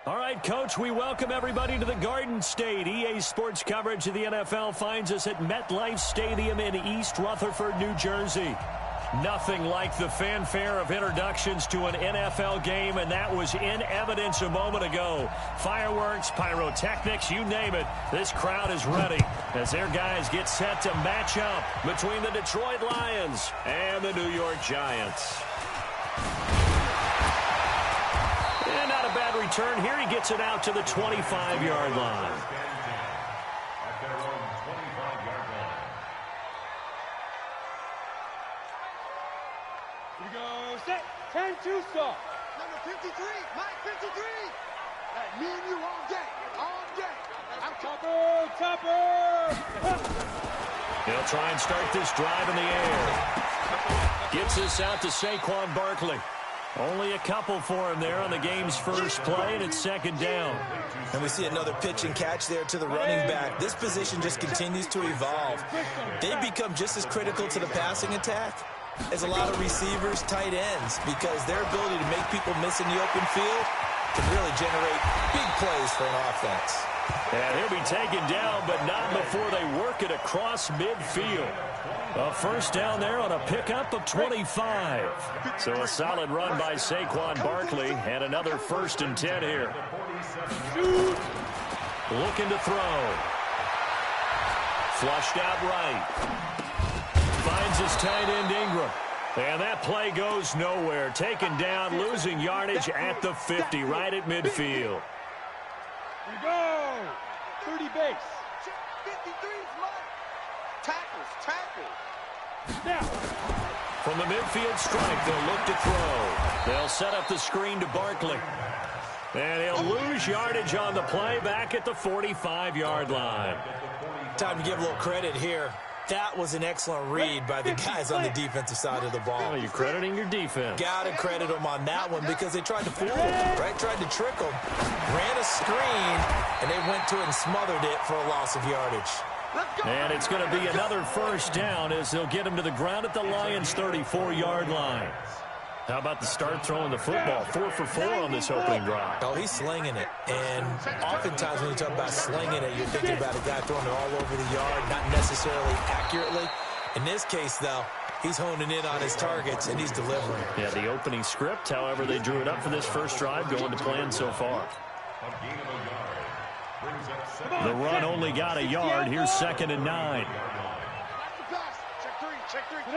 All right, Coach, we welcome everybody to the Garden State. EA Sports coverage of the NFL finds us at MetLife Stadium in East Rutherford, New Jersey. Nothing like the fanfare of introductions to an NFL game, and that was in evidence a moment ago. Fireworks, pyrotechnics, you name it. This crowd is ready as their guys get set to match up between the Detroit Lions and the New York Giants. And not a bad return here. He gets it out to the 25-yard line. Here we go, set, 10-2 stop. Number 53, Mike 53. That me and you all day, all day. I'm Topper. He'll try and start this drive in the air. Gets this out to Saquon Barkley. Only a couple for him there on the game's first play, and it's second down. And we see another pitch and catch there to the running back. This position just continues to evolve. They become just as critical to the passing attack as a lot of receivers, tight ends, because their ability to make people miss in the open field can really generate big plays for an offense. And he'll be taken down, but not before they work it across midfield. A first down there on a pickup of 25. So a solid run by Saquon Barkley, and another 1st and 10 here. Looking to throw. Flushed out right. Finds his tight end Ingram. And that play goes nowhere. Taken down, losing yardage at the 50, right at midfield. Here we go. 30 base. 53's Mike. Tackles. Now. From the midfield strike, they'll look to throw. They'll set up the screen to Barkley. And he'll lose yardage on the play back at the 45-yard line. Time to give a little credit here. That was an excellent read by the guys on the defensive side of the ball. Oh, you're crediting your defense. Got to credit them on that one because they tried to fool them, right? Tried to trick them. Ran a screen, and they went to it and smothered it for a loss of yardage. And it's going to be another first down as they'll get him to the ground at the Lions' 34-yard line. How about the start throwing the football? 4 for 4 on this opening drive. Oh, he's slinging it. And oftentimes when you talk about slinging it, you're thinking about a guy throwing it all over the yard, not necessarily accurately. In this case, though, he's honing in on his targets, and he's delivering. Yeah, the opening script, however, they drew it up for this first drive, going to plan so far. The run only got a yard. Here's 2nd and 9. Check three.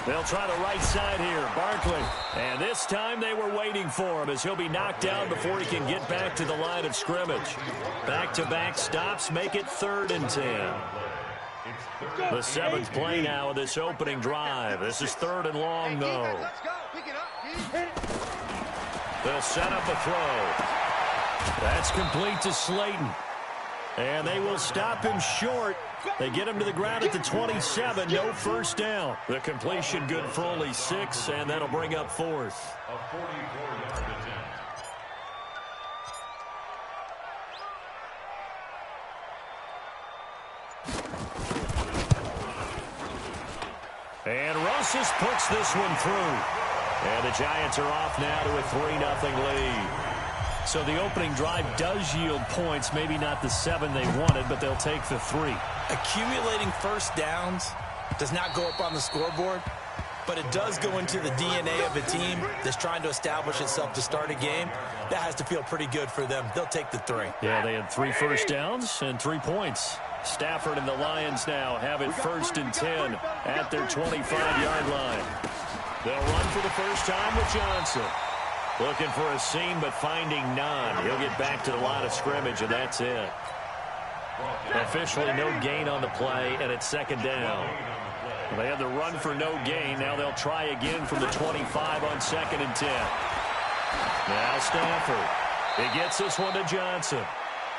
They'll try the right side here. Barkley. And this time they were waiting for him as he'll be knocked down before he can get back to the line of scrimmage. Back-to-back stops make it 3rd and 10. The 7th play now of this opening drive. This is 3rd and long, though. They'll set up a throw. That's complete to Slayton. And they will stop him short. They get him to the ground at the 27. No first down. The completion good for only 6, and that'll bring up 4th. And Rosas puts this one through. And the Giants are off now to a 3-0 lead. So the opening drive does yield points, maybe not the 7 they wanted, but they'll take the 3. Accumulating first downs does not go up on the scoreboard, but it does go into the DNA of a team that's trying to establish itself to start a game. That has to feel pretty good for them. They'll take the 3. Yeah, they had 3 first downs and 3 points. Stafford and the Lions now have it 1st and 10 at their 25-yard line. They'll run for the first time with Johnson. Looking for a seam, but finding none. He'll get back to the line of scrimmage, and that's it. Officially no gain on the play, and it's 2nd down. They had the run for no gain. Now they'll try again from the 25 on 2nd and 10. Now Stafford. He gets this one to Johnson.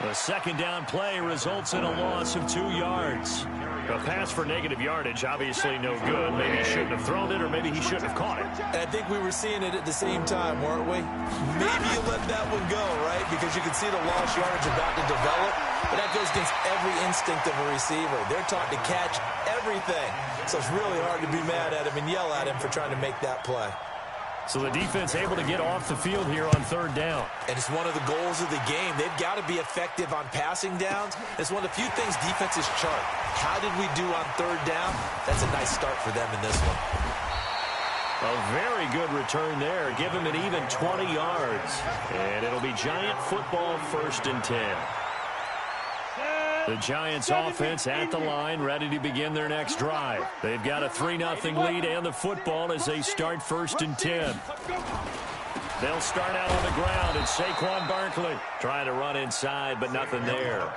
The 2nd down play results in a loss of 2 yards. A pass for negative yardage, obviously no good. Maybe he shouldn't have thrown it, or maybe he shouldn't have caught it. And I think we were seeing it at the same time, weren't we? Maybe you let that one go, right? Because you can see the lost yardage about to develop. But that goes against every instinct of a receiver. They're taught to catch everything. So it's really hard to be mad at him and yell at him for trying to make that play. So the defense able to get off the field here on third down. And it's one of the goals of the game. They've got to be effective on passing downs. It's one of the few things defenses chart. How did we do on third down? That's a nice start for them in this one. A very good return there. Give him an even 20 yards. And it'll be Giant football, 1st and 10. The Giants offense at the line, ready to begin their next drive. They've got a 3-0 lead and the football as they start 1st and 10. They'll start out on the ground, and Saquon Barkley trying to run inside, but nothing there.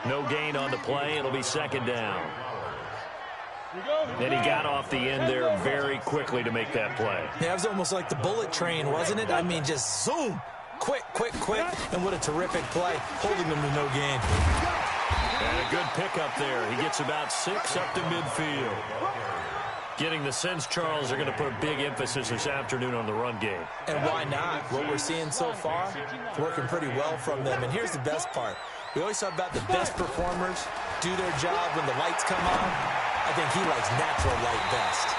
No gain on the play. It'll be 2nd down. And he got off the end there very quickly to make that play. Yeah, it was almost like the bullet train, wasn't it? I mean, just zoom. Quick, quick, quick. And what a terrific play, holding them to no gain. And a good pickup there. He gets about 6 up to midfield. Getting the sense, Charles, are going to put a big emphasis this afternoon on the run game. And why not? What we're seeing so far, working pretty well from them. And here's the best part. We always talk about the best performers do their job when the lights come on. I think he likes natural light best.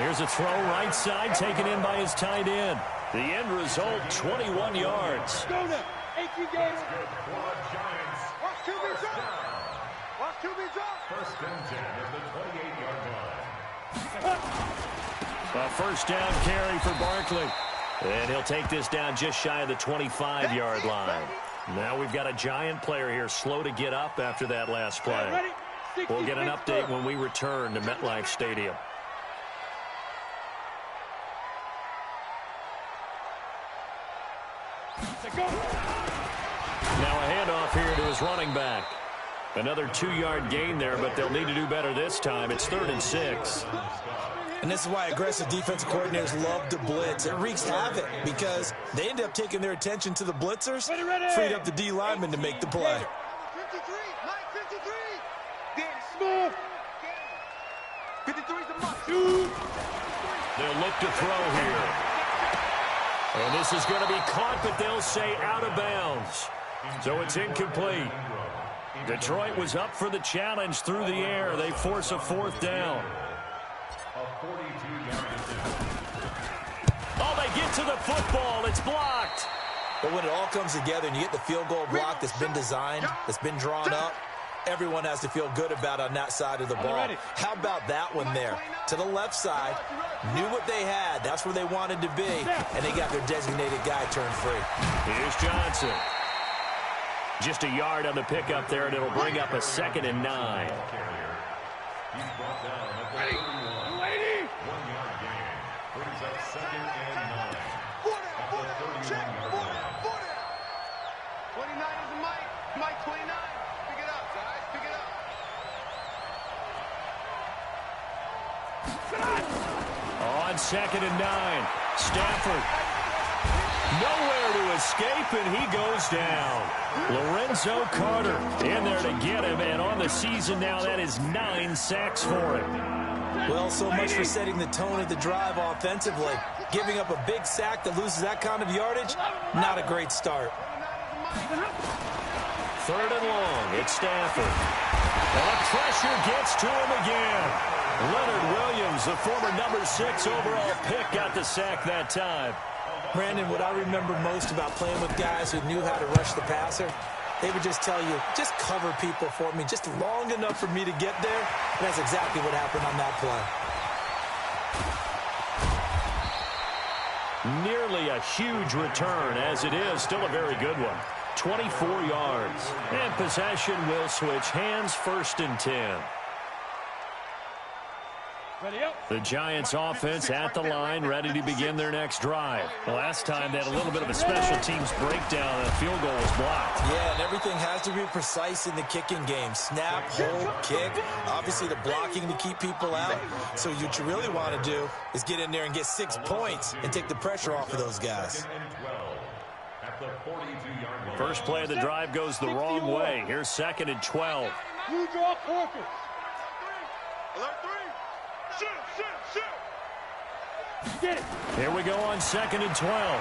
Here's a throw right side, taken in by his tight end. The end result, 21 yards. Go now. Watch QB drop. Watch QB drop. 1st and 10 at the 28-yard line. A 1st down carry for Barkley. And he'll take this down just shy of the 25-yard line. Now we've got a Giant player here slow to get up after that last play. We'll get an update when we return to MetLife Stadium. Now a handoff here to his running back. Another 2-yard gain there, but they'll need to do better this time. It's 3rd and 6. And this is why aggressive defensive coordinators love to blitz. It wreaks havoc because they end up taking their attention to the blitzers, freed up the D lineman to make the play. 53, Mike 53. Get smooth. 53's the mark. They'll look to throw here. And this is going to be caught, but they'll say out of bounds. So it's incomplete. Detroit was up for the challenge through the air. They force a 4th down. Oh, they get to the football. It's blocked. But when it all comes together and you get the field goal block that's been designed, that's been drawn up, everyone has to feel good about on that side of the ball. How about that one there? To the left side, knew what they had. That's where they wanted to be, and they got their designated guy turned free. Here's Johnson. Just a yard on the pickup there, and it'll bring up a 2nd and 9. Ready. 1-yard gain. Brings up 2nd and 9. 29 is the Mike. Mike 29. Pick it up, guys. Pick it up. On 2nd and 9. Stafford. Nowhere to escape, and he goes down. Lorenzo Carter in there to get him, and on the season now, that is 9 sacks for him. Well, so much for setting the tone of the drive offensively. Giving up a big sack that loses that kind of yardage, not a great start. 3rd and long, it's Stafford. And the pressure gets to him again. Leonard Williams, the former number 6 overall pick, got the sack that time. Brandon, what I remember most about playing with guys who knew how to rush the passer, they would just tell you, just cover people for me, just long enough for me to get there. And that's exactly what happened on that play. Nearly a huge return, as it is still a very good one. 24 yards. And possession will switch hands, 1st and 10. The Giants offense at the line, ready to begin their next drive. The last time they had a little bit of a special teams breakdown and a field goal was blocked. Yeah, and everything has to be precise in the kicking game. Snap, hold, kick, obviously the blocking to keep people out. So what you really want to do is get in there and get 6 points and take the pressure off of those guys. First play of the drive goes the wrong way. Here's 2nd and 12. You draw focus. Alert 3. Shoot, shoot, shoot. Get it. Here we go on 2nd and 12.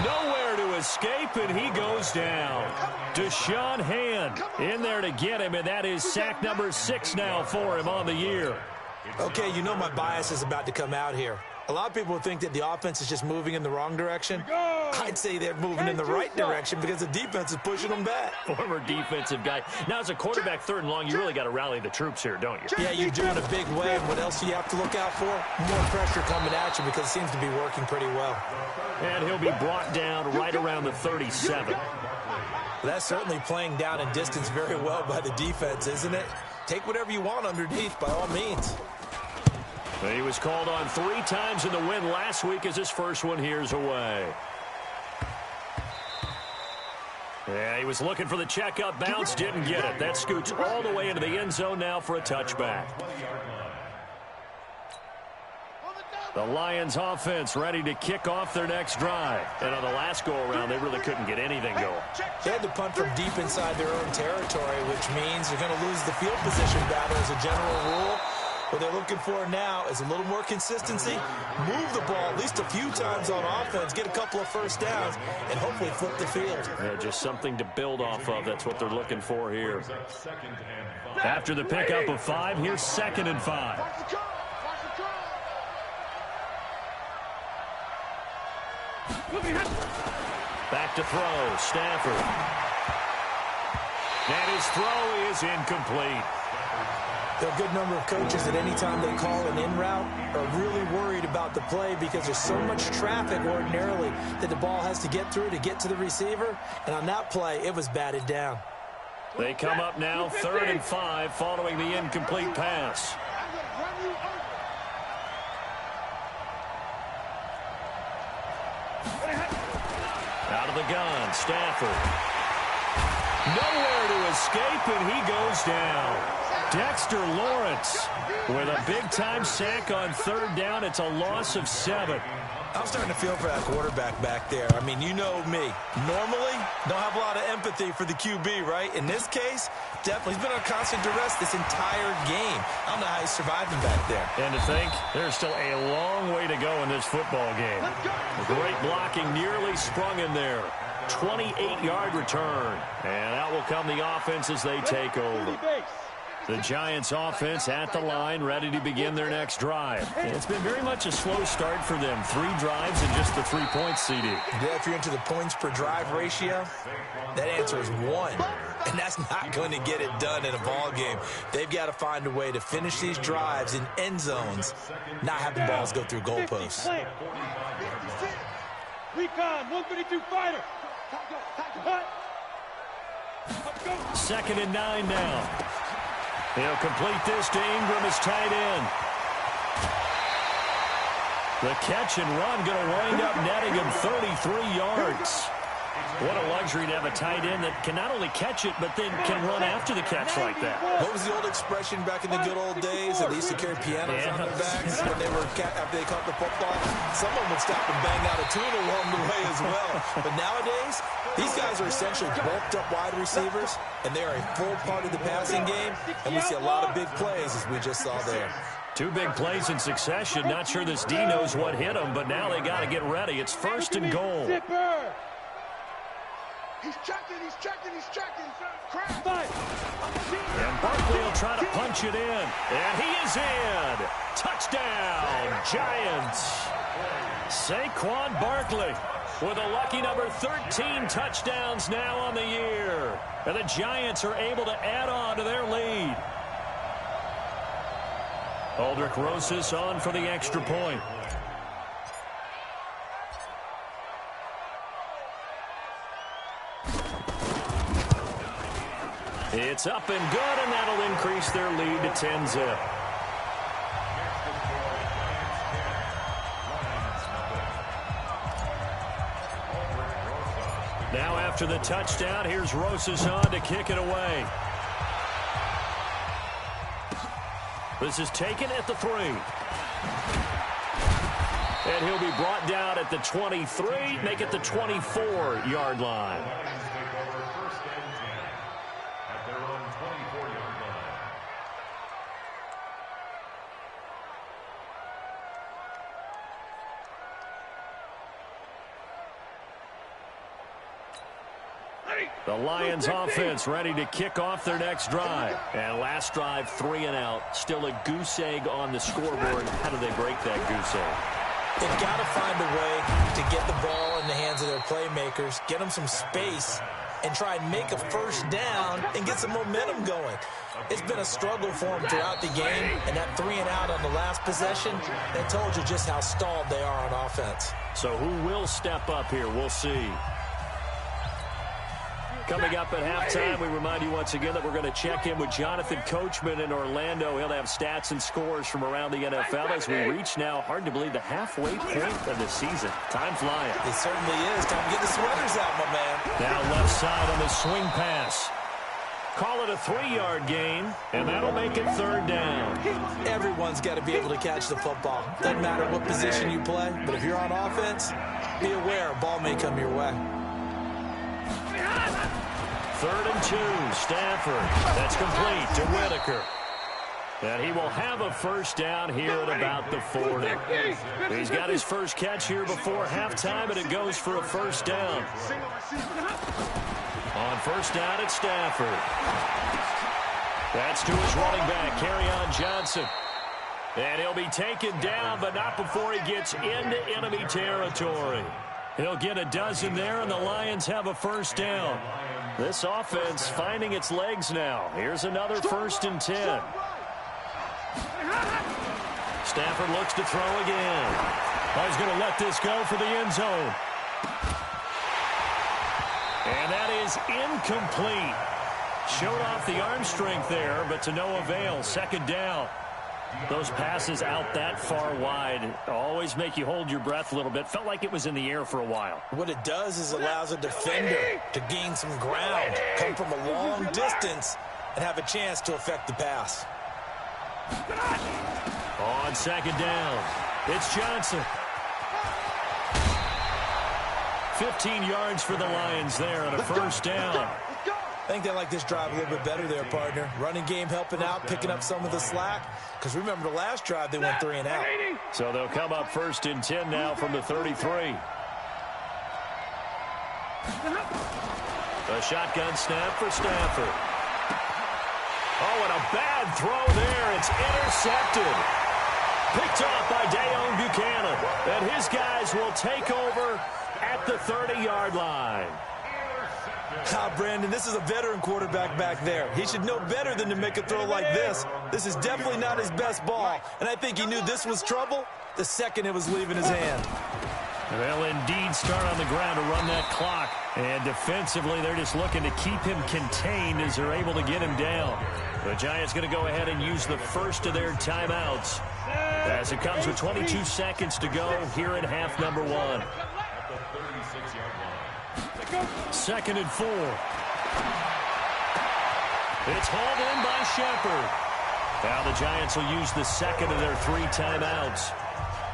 Nowhere to escape, and he goes down. Deshaun Hand in there to get him, and that is sack number 6 now for him on the year. Okay, you know my bias is about to come out here. A lot of people think that the offense is just moving in the wrong direction. I'd say they're moving in the right direction because the defense is pushing them back. Former defensive guy. Now, as a quarterback, 3rd and long, you really got to rally the troops here, don't you? Yeah, you do in a big way. And what else do you have to look out for? More pressure coming at you because it seems to be working pretty well. And he'll be brought down right around the 37. That's certainly playing down in distance very well by the defense, isn't it? Take whatever you want underneath, by all means. He was called on 3 times in the win last week as his first one here's away. Yeah, he was looking for the check-up bounce, didn't get it. That scoots all the way into the end zone now for a touchback. The Lions offense ready to kick off their next drive. And on the last go-around, they really couldn't get anything going. They had to punt from deep inside their own territory, which means they're going to lose the field position battle as a general rule. What they're looking for now is a little more consistency, move the ball at least a few times on offense, get a couple of first downs, and hopefully flip the field. Yeah, just something to build off of. That's what they're looking for here. After the pickup of 5, here's 2nd and 5. Back to throw, Stafford. And his throw is incomplete. There are a good number of coaches that any time they call an in route are really worried about the play because there's so much traffic ordinarily that the ball has to get through to get to the receiver. And on that play, it was batted down. They come up now 3rd and 5 following the incomplete pass. Out of the gun, Stafford. Nowhere to escape, and he goes down. Dexter Lawrence with a big-time sack on 3rd down. It's a loss of 7. I'm starting to feel for that quarterback back there. I mean, you know me. Normally, don't have a lot of empathy for the QB, right? In this case, definitely. He's been on constant duress this entire game. I don't know how he's surviving back there. And to think, there's still a long way to go in this football game. Great blocking nearly sprung in there. 28-yard return. And out will come the offense as they take over. The Giants offense at the line, ready to begin their next drive. And it's been very much a slow start for them. 3 drives and just the 3 points, CD. Yeah, if you're into the points per drive ratio, that answer is 1. And that's not going to get it done in a ball game. They've got to find a way to finish these drives in end zones, not have the balls go through goalposts. Recon, 132 fighter. 2nd and 9 now. He'll complete this to Ingram as tight end. The catch and run going to wind up netting him 33 yards. What a luxury to have a tight end that can not only catch it, but then can run after the catch like that. What was the old expression back in the good old days that they used to carry pianos on their backs when they were after they caught the football? Someone would stop and bang out a tune along the way as well. But nowadays, these guys are essentially bulked up wide receivers, and they are a full part of the passing game, and we see a lot of big plays as we just saw there. 2 big plays in succession. Not sure this D knows what hit him, but now they got to get ready. It's 1st and goal. He's checking, he's checking, he's checking. And Barkley will try to punch it in. And he is in. Touchdown, Giants. Saquon Barkley with a lucky number 13 touchdowns now on the year. And the Giants are able to add on to their lead. Aldrich Rosas on for the extra point. It's up and good, and that'll increase their lead to 10-zip. Now after the touchdown, here's Rosas on to kick it away. This is taken at the 3. And he'll be brought down at the 23, make it the 24-yard line. The Lions offense ready to kick off their next drive. And last drive, 3 and out. Still a goose egg on the scoreboard. How do they break that goose egg? They've got to find a way to get the ball in the hands of their playmakers, get them some space, and try and make a first down and get some momentum going. It's been a struggle for them throughout the game, and that 3 and out on the last possession, that told you just how stalled they are on offense. So who will step up here? We'll see. Coming up at halftime, we remind you once again that we're going to check in with Jonathan Coachman in Orlando. He'll have stats and scores from around the NFL as we reach now, hard to believe, the halfway point of the season. Time flying. It certainly is. Time to get the sweaters out, my man. Now left side on the swing pass. Call it a 3-yard gain, and that'll make it 3rd down. Everyone's got to be able to catch the football. Doesn't matter what position you play, but if you're on offense, be aware a ball may come your way. 3rd and 2, Stafford. That's complete to Whitaker. And he will have a first down here at about the 40. He's got his first catch here before halftime, and it goes for a first down. On first down, it's Stafford. That's to his running back, Kerryon Johnson. And he'll be taken down, but not before he gets into enemy territory. He'll get a dozen there, and the Lions have a first down. This offense finding its legs now. Here's another 1st and 10. Stafford looks to throw again. Oh, he's going to let this go for the end zone. And that is incomplete. Showed off the arm strength there, but to no avail. 2nd down. Those passes out that far wide always make you hold your breath a little bit. Felt like it was in the air for a while. What it does is allows a defender to gain some ground, come from a long distance, and have a chance to affect the pass. On 2nd down, it's Johnson. 15 yards for the Lions there on a first down. I think they like this drive a little bit better there, partner. Running game helping out, picking up some of the slack. Because remember the last drive, they went 3 and out. So they'll come up 1st and 10 now from the 33. A shotgun snap for Stafford. Oh, and a bad throw there. It's intercepted. Picked off by Dayon Buchanan. And his guys will take over at the 30-yard line. Brandon, this is a veteran quarterback back there. He should know better than to make a throw like this. This is definitely not his best ball, and I think he knew this was trouble the second it was leaving his hand. They'll indeed start on the ground to run that clock, and defensively they're just looking to keep him contained as they're able to get him down. The Giants going to go ahead and use the first of their timeouts as it comes with 22 seconds to go here in half number 1. 2nd and 4. It's hauled in by Shepard. Now the Giants will use the second of their 3 timeouts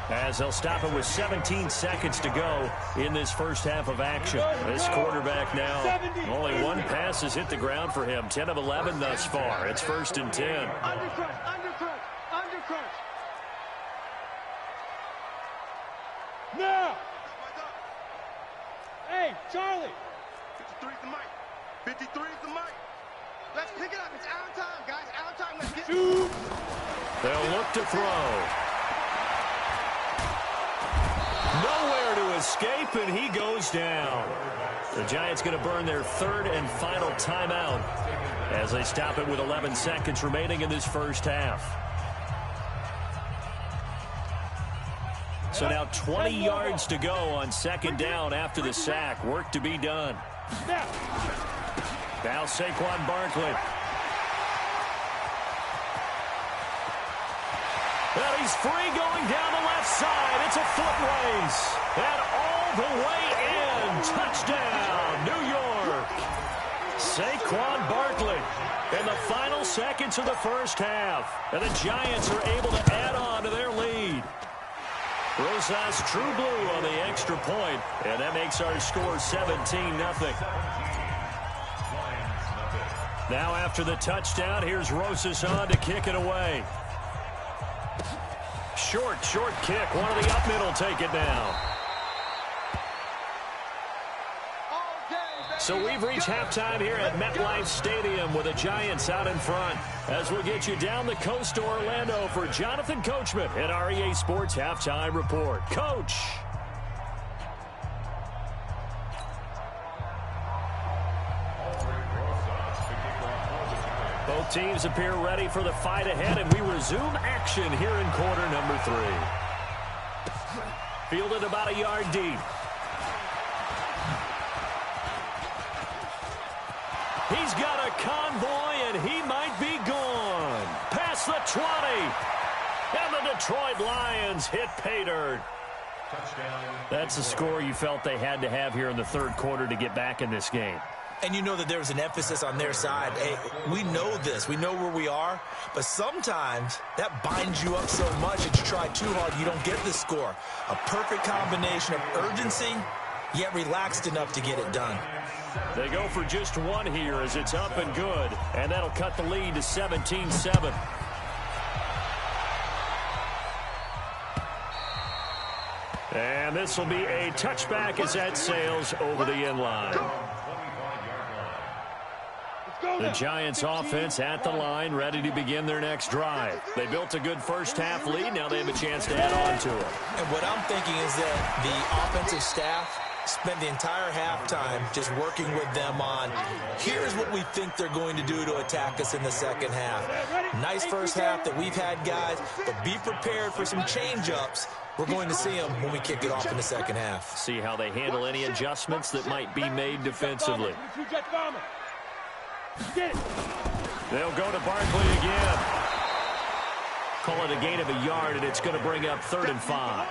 as they'll stop it with 17 seconds to go in this first half of action. This quarterback now, only 1 pass has hit the ground for him. 10 of 11 thus far. It's 1st and 10. Undercrush, undercrush, undercrush. Now! Hey, Charlie! 53's the mic. 53's the mic. Let's pick it up. It's our time, guys. Our time. Let's get Shoot! They'll look to throw. Nowhere to escape, and he goes down. The Giants going to burn their 3rd and final timeout as they stop it with 11 seconds remaining in this first half. So now 20 yards to go on 2nd down after the sack. Work to be done. Now Saquon Barkley. Well, he's free going down the left side. It's a foot race. And all the way in. Touchdown, New York. Saquon Barkley in the final seconds of the first half. And the Giants are able to add on to their lead. Rosas true blue on the extra point, and that makes our score 17-0. Now after the touchdown, here's Rosas on to kick it away. Short kick. One of the up middle take it down. So we've reached halftime here at MetLife Stadium with the Giants out in front. As we'll get you down the coast to Orlando for Jonathan Coachman at our EA Sports Halftime Report. Coach. Both teams appear ready for the fight ahead, and we resume action here in quarter number 3. Fielded about a yard deep. He's got a convoy, and he might be gone. Past the 20. And the Detroit Lions hit pay dirt. That's the score you felt they had to have here in the third quarter to get back in this game. And you know that there was an emphasis on their side. Hey, we know this. We know where we are. But sometimes that binds you up so much that you try too hard, you don't get the score. A perfect combination of urgency, yet relaxed enough to get it done. They go for just one here as it's up and good. And that'll cut the lead to 17-7. And this will be a touchback as that sails over the end line. The Giants offense at the line, ready to begin their next drive. They built a good first half lead. Now they have a chance to add on to it. And what I'm thinking is that the offensive staff spent the entire halftime just working with them on, here's what we think they're going to do to attack us in the second half. Nice first half that we've had, guys, but be prepared for some change-ups. We're going to see them when we kick it off in the second half. See how they handle any adjustments that might be made defensively. They'll go to Barkley again. Call it a gain of a yard, and it's going to bring up 3rd and 5.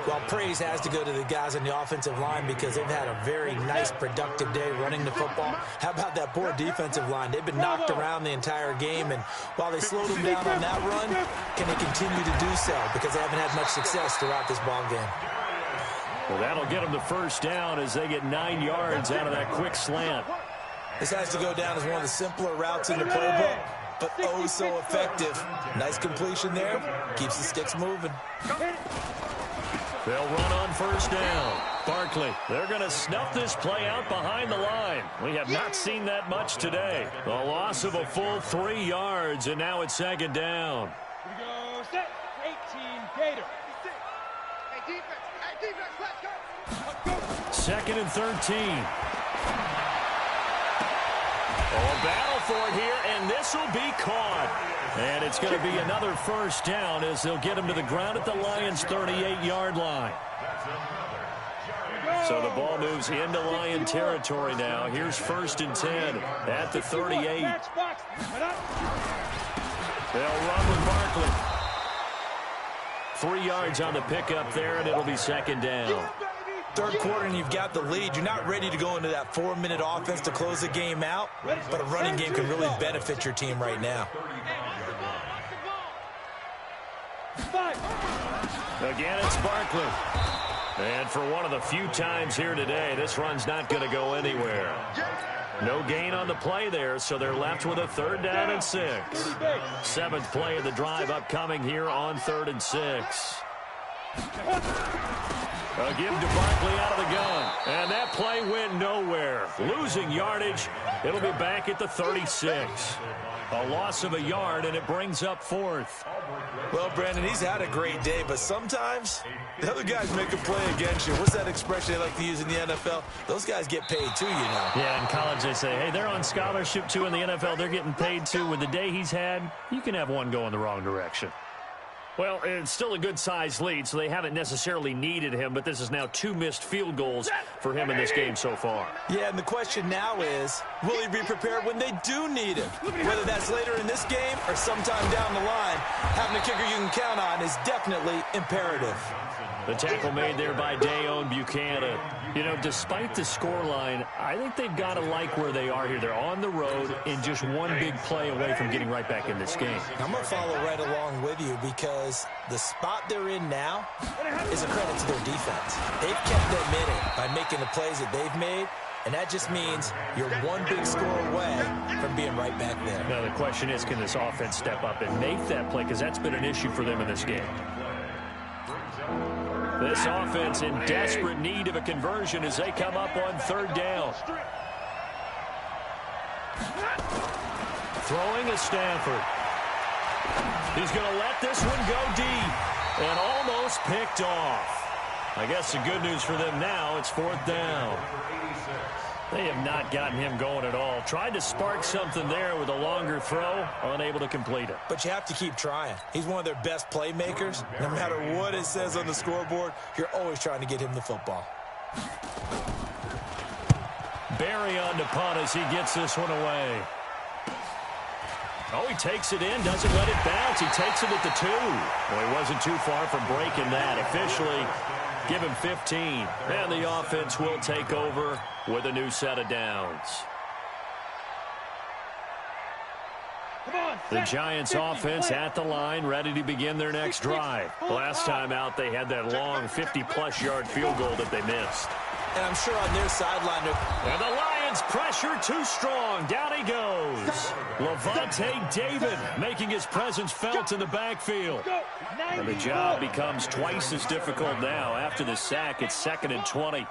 Well, praise has to go to the guys on the offensive line because they've had a very nice, productive day running the football. How about that poor defensive line? They've been knocked around the entire game, and while they slowed them down on that run, can they continue to do so because they haven't had much success throughout this ball game? Well, that'll get them the first down as they get 9 yards out of that quick slant. This has to go down as one of the simpler routes in the playbook, but oh so effective. Nice completion there. Keeps the sticks moving. They'll run on first down. Barkley, they're going to snuff this play out behind the line. We have not seen that much today. A loss of a full 3 yards, and now it's 2nd down. Here we go, set, 18, Gator. Hey, defense, let's go. 2nd and 13. Oh, a battle for it here, and this will be caught. And it's going to be another first down as they'll get him to the ground at the Lions' 38-yard line. So the ball moves into Lion territory now. Here's 1st and 10 at the 38. They'll run with Barkley. 3 yards on the pickup there, and it'll be 2nd down. Third quarter and you've got the lead. You're not ready to go into that 4-minute offense to close the game out, but a running game can really benefit your team right now. Again, it's Barkley. And for one of the few times here today, this run's not going to go anywhere. No gain on the play there, so they're left with a 3rd down and 6. 7th play of the drive upcoming here on 3rd and 6. A give to Barkley out of the gun. And that play went nowhere. Losing yardage. It'll be back at the 36. A loss of a yard, and it brings up 4th. Well, Brandon, he's had a great day, but sometimes the other guys make a play against you. What's that expression they like to use in the NFL? Those guys get paid too, you know. Yeah, in college they say, hey, they're on scholarship too. In the NFL, they're getting paid too. With the day he's had, you can have one go in the wrong direction. Well, it's still a good-sized lead, so they haven't necessarily needed him, but this is now 2 missed field goals for him in this game so far. Yeah, and the question now is, will he be prepared when they do need him? Whether that's later in this game or sometime down the line, having a kicker you can count on is definitely imperative. The tackle made there by Dayon Buchanan. You know, despite the scoreline, I think they've got to like where they are here. They're on the road and just one big play away from getting right back in this game. I'm going to follow right along with you because the spot they're in now is a credit to their defense. They've kept them in it by making the plays that they've made, and that just means you're one big score away from being right back there. Now, the question is, can this offense step up and make that play? Because that's been an issue for them in this game. This offense in desperate need of a conversion as they come up on third down. Throwing is Stafford. He's going to let this one go deep and almost picked off. I guess the good news for them now, it's fourth down. They have not gotten him going at all. Tried to spark something there with a longer throw, unable to complete it. But you have to keep trying. He's one of their best playmakers. No matter what it says on the scoreboard, you're always trying to get him the football. Barry on to punt as he gets this one away. Oh, he takes it in, doesn't let it bounce. He takes it at the 2. Well, he wasn't too far from breaking that. Officially, give him 15. And the offense will take over with a new set of downs. The Giants offense at the line, ready to begin their next drive. Last time out, they had that long 50-plus yard field goal that they missed. And I'm sure on their sideline, and the Lions pressure too strong. Down he goes. Levante David making his presence felt in the backfield. And the job becomes twice as difficult now. After the sack, it's 2nd and 20.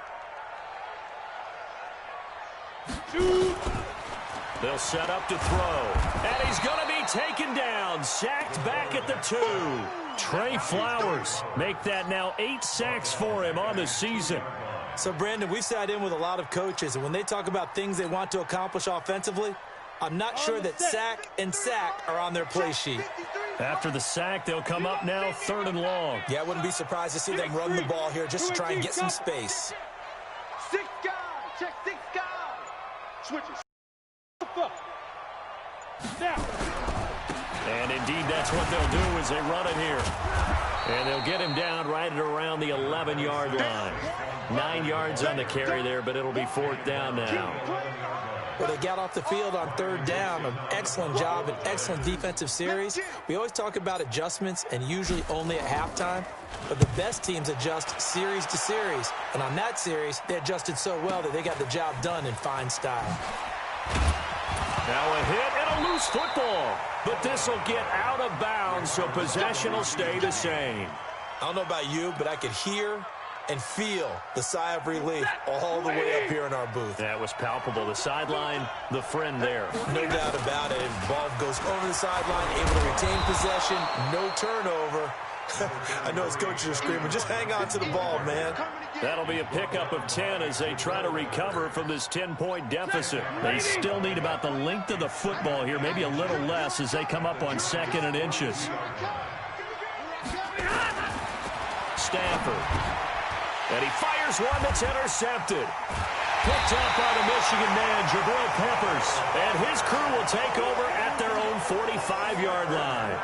They'll set up to throw. And he's going to be taken down. Sacked back at the 2. Trey Flowers make that now 8 sacks for him on the season. So, Brandon, we've sat in with a lot of coaches, and when they talk about things they want to accomplish offensively, I'm not sure that sack and sack are on their play sheet. After the sack, they'll come up now 3rd and long. Yeah, I wouldn't be surprised to see them run the ball here just to try and get some space. 6 guys. Check 6 guys. Switches. And indeed, that's what they'll do as they run it here. And they'll get him down right at around the 11-yard line. 9 yards on the carry there, but it'll be 4th down now. Well, they got off the field on 3rd down. An excellent job, an excellent defensive series. We always talk about adjustments and usually only at halftime. But the best teams adjust series to series. And on that series, they adjusted so well that they got the job done in fine style. Now a hit and a loose football. But this will get out of bounds, so possession will stay the same. I don't know about you, but I could hear and feel the sigh of relief all the way up here in our booth. That was palpable. The sideline, the friend there. No doubt about it. Ball goes over the sideline, able to retain possession, no turnover. I know his coaches are screaming, just hang on to the ball, man. That'll be a pickup of 10 as they try to recover from this 10-point deficit. They still need about the length of the football here, maybe a little less as they come up on 2nd and inches. Stafford. And he fires one that's intercepted. Picked up by the Michigan man, Jabril Peppers. And his crew will take over at their own 45-yard line.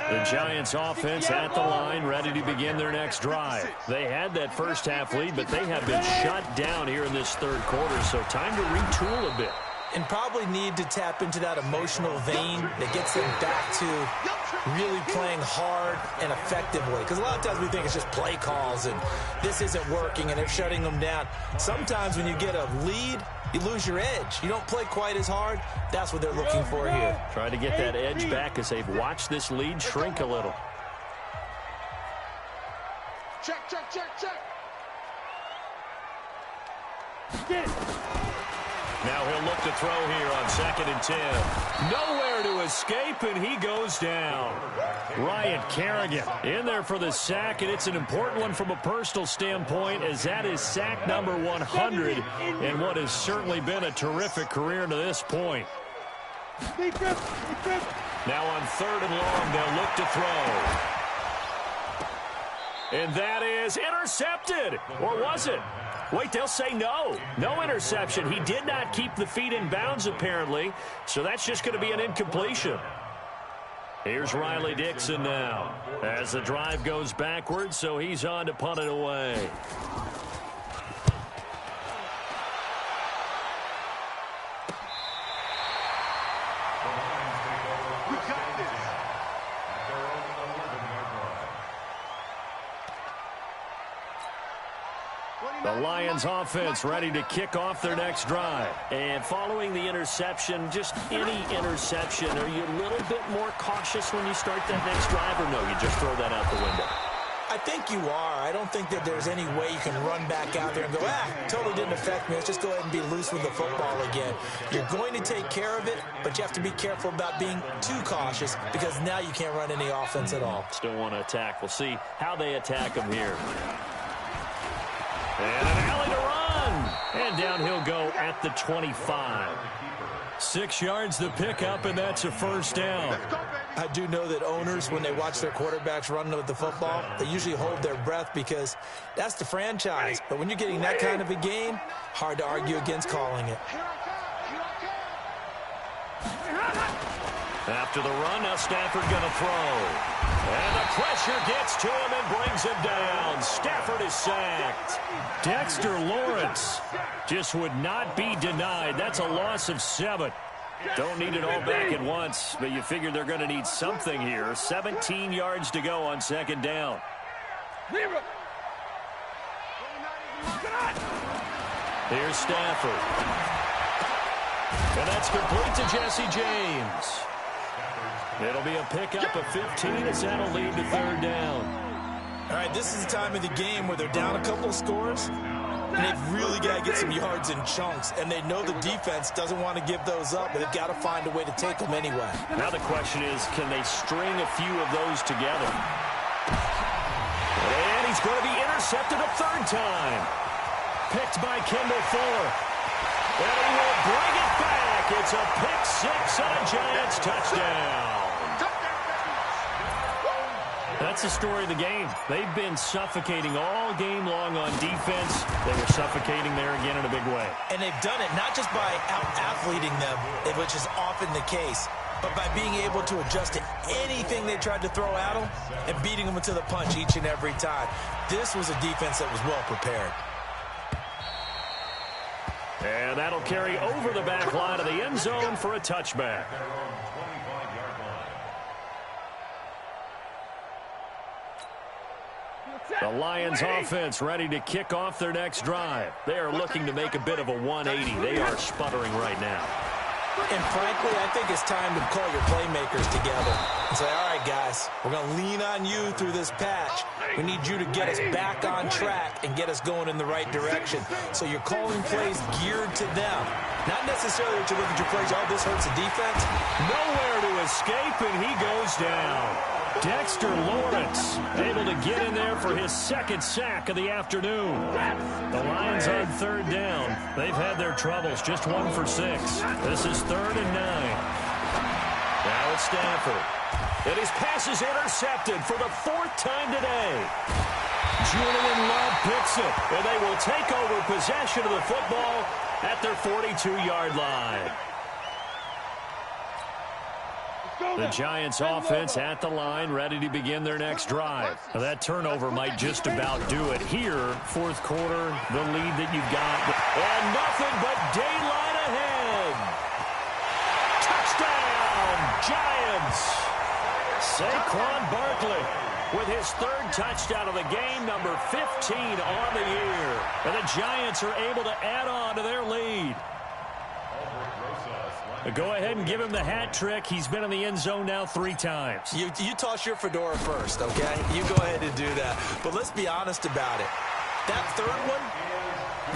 The Giants offense at the line, ready to begin their next drive. They had that first half lead, but they have been shut down here in this 3rd quarter, so time to retool a bit. And probably need to tap into that emotional vein that gets them back to really playing hard and effectively. Because a lot of times we think it's just play calls and this isn't working and they're shutting them down. Sometimes when you get a lead, you lose your edge. You don't play quite as hard. That's what they're looking for here. Trying to get that edge back as they've watched this lead shrink a little. Check, check, check, check. Now he'll look to throw here on 2nd and 10. Nowhere to escape, and he goes down. Ryan Kerrigan in there for the sack, and it's an important one from a personal standpoint as that is sack number 100 and what has certainly been a terrific career to this point. Now on 3rd and long, they'll look to throw. And that is intercepted. Or was it? Wait, they'll say no. No interception. He did not keep the feet in bounds, apparently, so that's just going to be an incompletion. Here's Riley Dixon now as the drive goes backwards, so he's on to punt it away. The Lions offense ready to kick off their next drive. And following the interception, just any interception, are you a little bit more cautious when you start that next drive, or no, you just throw that out the window? I think you are. I don't think that there's any way you can run back out there and go, totally didn't affect me. Let's just go ahead and be loose with the football again. You're going to take care of it, but you have to be careful about being too cautious because now you can't run any offense at all. Still want to attack. We'll see how they attack them here. And an alley to run. And down he'll go at the 25. 6 yards the pickup, and that's a first down. I do know that owners, when they watch their quarterbacks run with the football, they usually hold their breath because that's the franchise. But when you're getting that kind of a game, hard to argue against calling it. After the run, now Stafford going to throw. And the pressure gets to him and brings him down. Stafford is sacked. Dexter Lawrence just would not be denied. That's a loss of 7. Don't need it all back at once, but you figure they're going to need something here. 17 yards to go on second down. Here's Stafford. And that's complete to Jesse James. It'll be a pickup of 15 as that'll lead to third down. All right, this is the time of the game where they're down a couple of scores, and they've really got to get some yards in chunks, and they know the defense doesn't want to give those up, but they've got to find a way to take them anyway. Now the question is, can they string a few of those together? And he's going to be intercepted a third time. Picked by Kendall Fuller. And he will bring it back. It's a pick 6 and a Giants touchdown. That's the story of the game. They've been suffocating all game long on defense. They were suffocating there again in a big way. And they've done it not just by out-athleting them, which is often the case, but by being able to adjust to anything they tried to throw at them and beating them to the punch each and every time. This was a defense that was well prepared. And that'll carry over the back line of the end zone for a touchback. The Lions offense ready to kick off their next drive. They are looking to make a bit of a 180. They are sputtering right now. And frankly, I think it's time to call your playmakers together and say, all right, guys, we're going to lean on you through this patch. We need you to get us back on track and get us going in the right direction. So you're calling plays geared to them. Not necessarily that you look at your plays, oh, this hurts the defense. Nowhere to escape, and he goes down. Dexter Lawrence able to get in there for his second sack of the afternoon. The Lions on third down. They've had their troubles, just 1 for 6. This is 3rd and 9. Now it's Stafford. And his pass is intercepted for the 4th time today. Julian Love picks it, and they will take over possession of the football at their 42-yard line. The Giants offense at the line, ready to begin their next drive. Now that turnover might just about do it here. 4th quarter, the lead that you've got. And nothing but daylight ahead. Touchdown, Giants. Saquon Barkley with his 3rd touchdown of the game, number 15 on the year. And the Giants are able to add on to their lead. Go ahead and give him the hat trick. He's been in the end zone now 3 times. You toss your fedora first, okay? You go ahead and do that. But let's be honest about it. That 3rd one,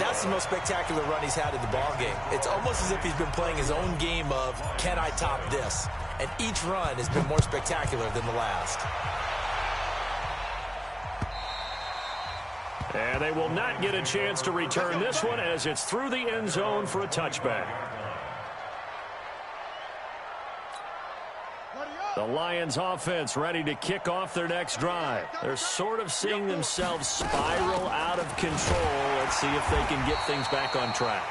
that's the most spectacular run he's had in the ballgame. It's almost as if he's been playing his own game of, can I top this? And each run has been more spectacular than the last. And they will not get a chance to return this one as it's through the end zone for a touchback. The Lions offense ready to kick off their next drive. They're sort of seeing themselves spiral out of control. Let's see if they can get things back on track.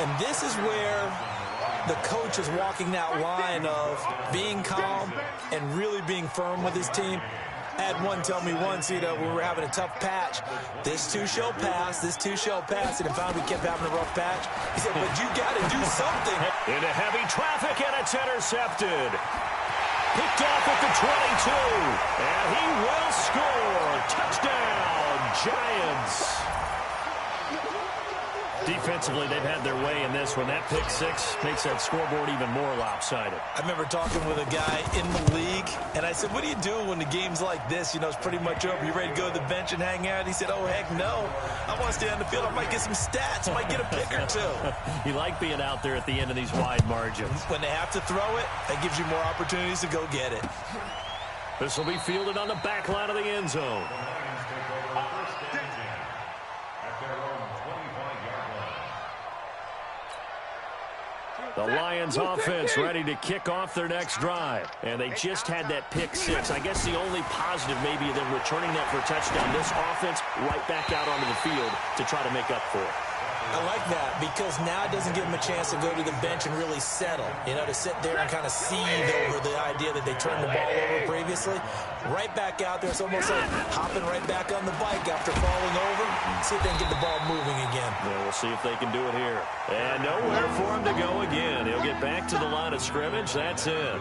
And this is where the coach is walking that line of being calm and really being firm with his team. I had one tell me once, when we were having a tough patch, this too shall pass, this too shall pass, and finally we kept having a rough patch. He said, but you got to do something. Into heavy traffic, and it's intercepted. Picked off at the 22, and he will score. Touchdown, Giants. Defensively, they've had their way in this one. That pick six makes that scoreboard even more lopsided. I remember talking with a guy in the league, and I said, what do you do when the game's like this? You know, it's pretty much over. You ready to go to the bench and hang out? He said, oh, heck no. I want to stay on the field. I might get some stats. I might get a pick or two. You like being out there at the end of these wide margins. When they have to throw it, that gives you more opportunities to go get it. This will be fielded on the back line of the end zone. The Lions offense ready to kick off their next drive. And they just had that pick six. I guess the only positive maybe than returning that for a touchdown. This offense right back out onto the field to try to make up for it. I like that because now it doesn't give them a chance to go to the bench and really settle. You know, to sit there and kind of seethe over the idea that they turned the ball over previously. Right back out there. It's almost like hopping right back on the bike after falling over. See if they can get the ball moving again. Yeah, we'll see if they can do it here. And nowhere for him to go again. He'll get back to the line of scrimmage. That's it.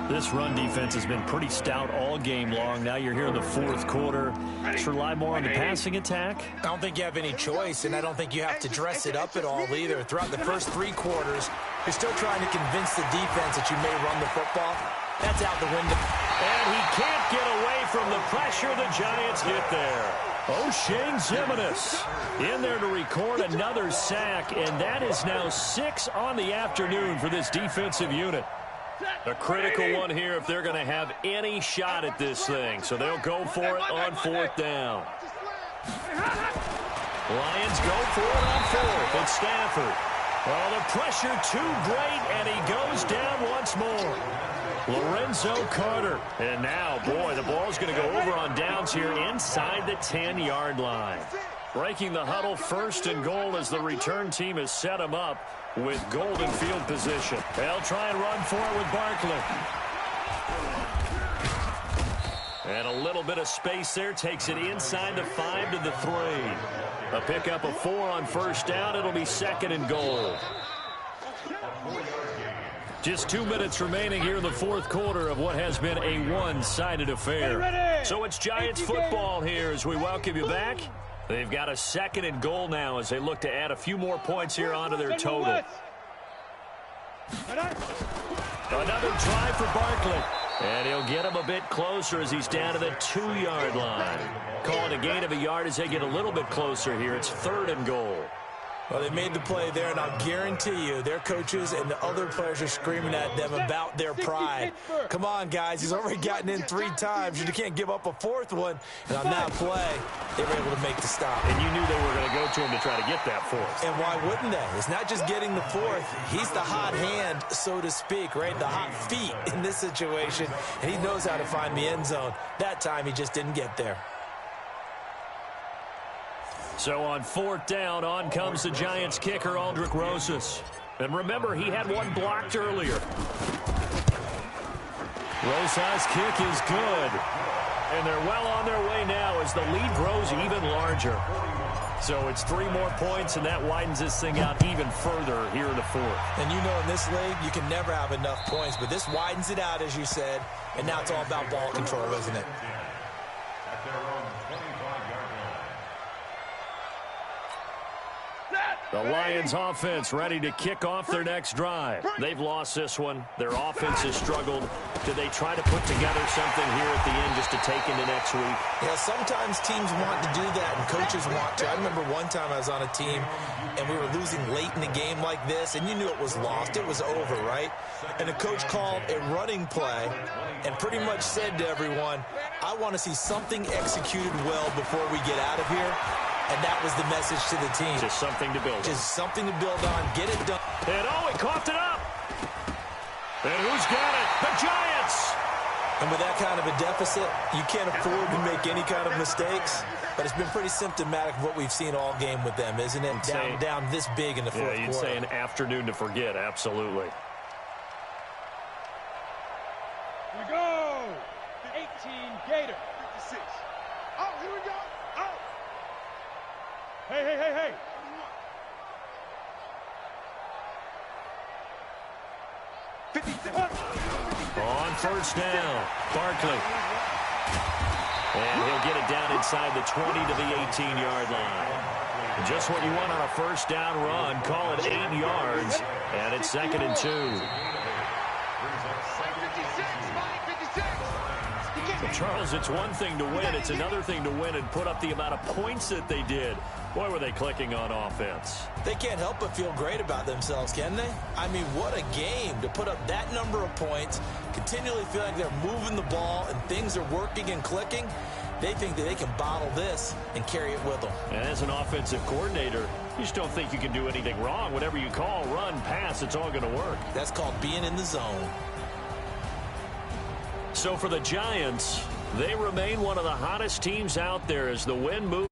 This run defense has been pretty stout all game long. Now you're here in the fourth quarter. Just rely more on the passing attack. I don't think you have any choice, and I don't think you have to dress it up at all either. Throughout the first three quarters, you're still trying to convince the defense that you may run the football. That's out the window. And he can't get away from the pressure. The Giants get there. O'Shane Zimenez in there to record another sack, and that is now 6 on the afternoon for this defensive unit. A critical one here if they're going to have any shot at this thing. So they'll go for it on fourth down. Lions go for it on fourth. It's Stafford. Oh, the pressure too great, and he goes down once more. Lorenzo Carter. And now, boy, the ball's going to go over on downs here inside the 10-yard line. Breaking the huddle, first and goal as the return team has set him up with golden field position. They'll try and run for it with Barkley. And a little bit of space there takes it inside the 5 to the 3. A pickup of 4 on first down. It'll be second and goal. Just 2 minutes remaining here in the fourth quarter of what has been a one-sided affair. So it's Giants football here as we welcome you back. They've got a second and goal now as they look to add a few more points here onto their total. Another try for Barkley. And he'll get him a bit closer as he's down to the 2-yard line. Calling a gain of a yard as they get a little bit closer here. It's third and goal. Well, they made the play there, and I'll guarantee you their coaches and the other players are screaming at them about their pride. Come on, guys. He's already gotten in 3 times. You can't give up a 4th one. And on that play, they were able to make the stop. And you knew they were going to go to him to try to get that 4th. And why wouldn't they? It's not just getting the 4th. He's the hot hand, so to speak, right? The hot feet in this situation. And he knows how to find the end zone. That time, he just didn't get there. So on fourth down, on comes the Giants kicker, Aldrick Rosas. And remember, he had one blocked earlier. Rosas' kick is good. And they're well on their way now as the lead grows even larger. So it's 3 more points, and that widens this thing out even further here in the fourth. And you know in this league, you can never have enough points, but this widens it out, as you said, and now it's all about ball control, isn't it? The Lions offense ready to kick off their next drive. They've lost this one. Their offense has struggled. Do they try to put together something here at the end just to take into next week? Yeah, sometimes teams want to do that and coaches want to. I remember one time I was on a team and we were losing late in the game like this, and you knew it was lost. It was over, right? And the coach called a running play and pretty much said to everyone, I want to see something executed well before we get out of here. And that was the message to the team. Just something to build on. Just something to build on. Get it done. And oh, he coughed it up. And who's got it? The Giants. And with that kind of a deficit, you can't afford to make any kind of mistakes. But it's been pretty symptomatic of what we've seen all game with them, isn't it? Down this big in the fourth quarter. Yeah, you'd say an afternoon to forget. Absolutely. Here we go. 18 Gator. 56. Oh, here we go. Oh. Hey, hey, hey, hey. On first down, Barkley. And he'll get it down inside the 20 to the 18-yard line. Just what you want on a first down run. Call it 8 yards, and it's 2nd and 2. Well, Charles, it's one thing to win. It's another thing to win and put up the amount of points that they did. Boy, were they clicking on offense. They can't help but feel great about themselves, can they? I mean, what a game to put up that number of points, continually feel like they're moving the ball and things are working and clicking. They think that they can bottle this and carry it with them. And as an offensive coordinator, you just don't think you can do anything wrong. Whatever you call, run, pass, it's all going to work. That's called being in the zone. So for the Giants, they remain one of the hottest teams out there as the win moves.